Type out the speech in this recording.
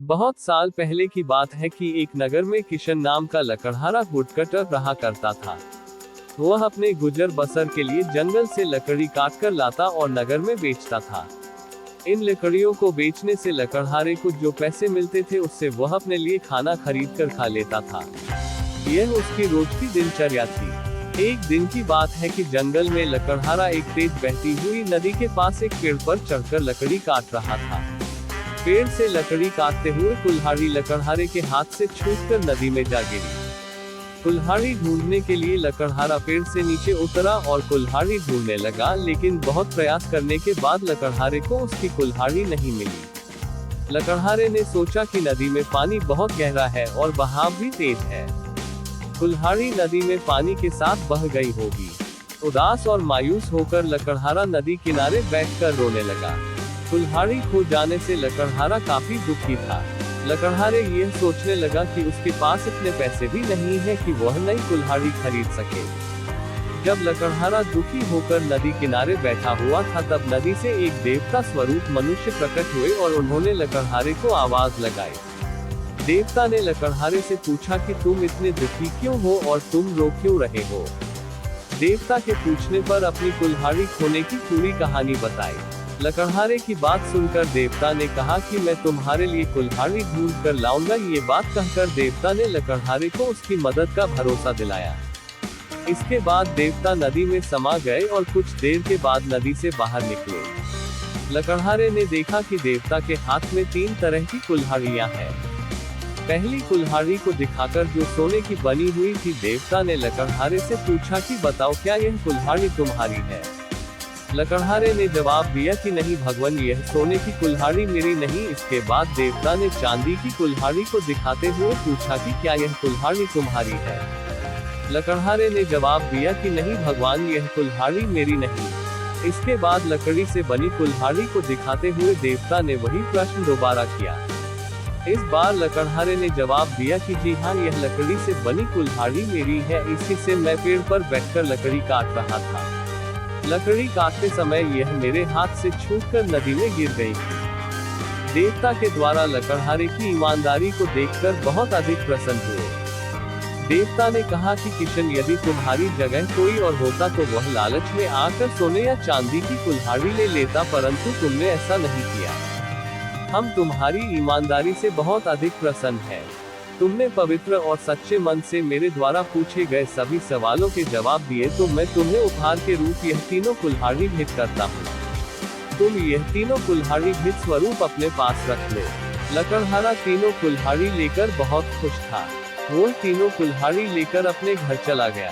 बहुत साल पहले की बात है कि एक नगर में किशन नाम का लकड़हारा वुडकटर रहा करता था। वह अपने गुजर बसर के लिए जंगल से लकड़ी काटकर लाता और नगर में बेचता था। इन लकड़ियों को बेचने से लकड़हारे को जो पैसे मिलते थे उससे वह अपने लिए खाना खरीद कर खा लेता था। यह उसकी रोज की दिनचर्या थी। एक दिन की बात है कि जंगल में लकड़हारा एक तेज बहती हुई नदी के पास एक पेड़ पर चढ़कर लकड़ी काट रहा था। पेड़ से लकड़ी काटते हुए कुल्हाड़ी लकड़हारे के हाथ से छूटकर नदी में जा गिरी। कुल्हाड़ी ढूंढने के लिए लकड़हारा पेड़ से नीचे उतरा और कुल्हाड़ी ढूंढने लगा, लेकिन बहुत प्रयास करने के बाद लकड़हारे को उसकी कुल्हाड़ी नहीं मिली। लकड़हारे ने सोचा कि नदी में पानी बहुत गहरा है और बहाव भी तेज है। कुल्हाड़ी नदी में पानी के साथ बह गई होगी। उदास और मायूस होकर लकड़हारा नदी किनारे बैठकर रोने लगा। कुल्हाड़ी खो जाने से लकड़हारा काफी दुखी था। लकड़हारे यह सोचने लगा कि उसके पास इतने पैसे भी नहीं है कि वह नई कुल्हाड़ी खरीद सके। जब लकड़हारा दुखी होकर नदी किनारे बैठा हुआ था तब नदी से एक देवता स्वरूप मनुष्य प्रकट हुए और उन्होंने लकड़हारे को आवाज लगाई। देवता ने लकड़हारे से पूछा कि तुम इतने दुखी क्यों हो और तुम रो क्यों रहे हो। देवता के पूछने पर अपनी कुल्हाड़ी खोने की पूरी कहानी बताई। लकड़हारे की बात सुनकर देवता ने कहा कि मैं तुम्हारे लिए कुल्हाड़ी ढूंढ कर लाऊंगा। ये बात कहकर देवता ने लकड़हारे को उसकी मदद का भरोसा दिलाया। इसके बाद देवता नदी में समा गए और कुछ देर के बाद नदी से बाहर निकले। लकड़हारे ने देखा कि देवता के हाथ में 3 तरह की कुल्हाड़ियां हैं। पहली कुल्हाड़ी को दिखाकर जो सोने की बनी हुई थी, देवता ने लकड़हारे से पूछा कि बताओ क्या यह कुल्हाड़ी तुम्हारी है। लकड़हारे ने जवाब दिया कि नहीं भगवान, यह सोने की कुल्हाड़ी मेरी नहीं। इसके बाद देवता ने चांदी की कुल्हाड़ी को दिखाते हुए पूछा कि क्या यह कुल्हाड़ी तुम्हारी है। लकड़हारे ने जवाब दिया कि नहीं भगवान, यह कुल्हाड़ी मेरी नहीं। इसके बाद लकड़ी से बनी कुल्हाड़ी को दिखाते हुए देवता ने वही प्रश्न दोबारा किया। इस बार लकड़हारे ने जवाब दिया कि जी हाँ, यह लकड़ी से बनी कुल्हाड़ी मेरी है। इसी से मैं पेड़ पर बैठकर लकड़ी काट रहा था। लकड़ी काटते समय यह मेरे हाथ से छूटकर नदी में गिर गई थी। देवता के द्वारा लकड़हारे की ईमानदारी को देखकर बहुत अधिक प्रसन्न हुए। देवता ने कहा कि किशन, यदि तुम्हारी जगह कोई और होता तो वह लालच में आकर सोने या चांदी की कुल्हाड़ी ले लेता, परंतु तुमने ऐसा नहीं किया। हम तुम्हारी ईमानदारी से बहुत अधिक प्रसन्न हैं। तुमने पवित्र और सच्चे मन से मेरे द्वारा पूछे गए सभी सवालों के जवाब दिए, तो मैं तुम्हें उपहार के रूप यह तीनों कुल्हाड़ी भेंट करता हूँ। तुम यह तीनों कुल्हाड़ी भेंट स्वरूप अपने पास रख लो। लकड़हारा तीनों कुल्हाड़ी लेकर बहुत खुश था। वो तीनों कुल्हाड़ी लेकर अपने घर चला गया।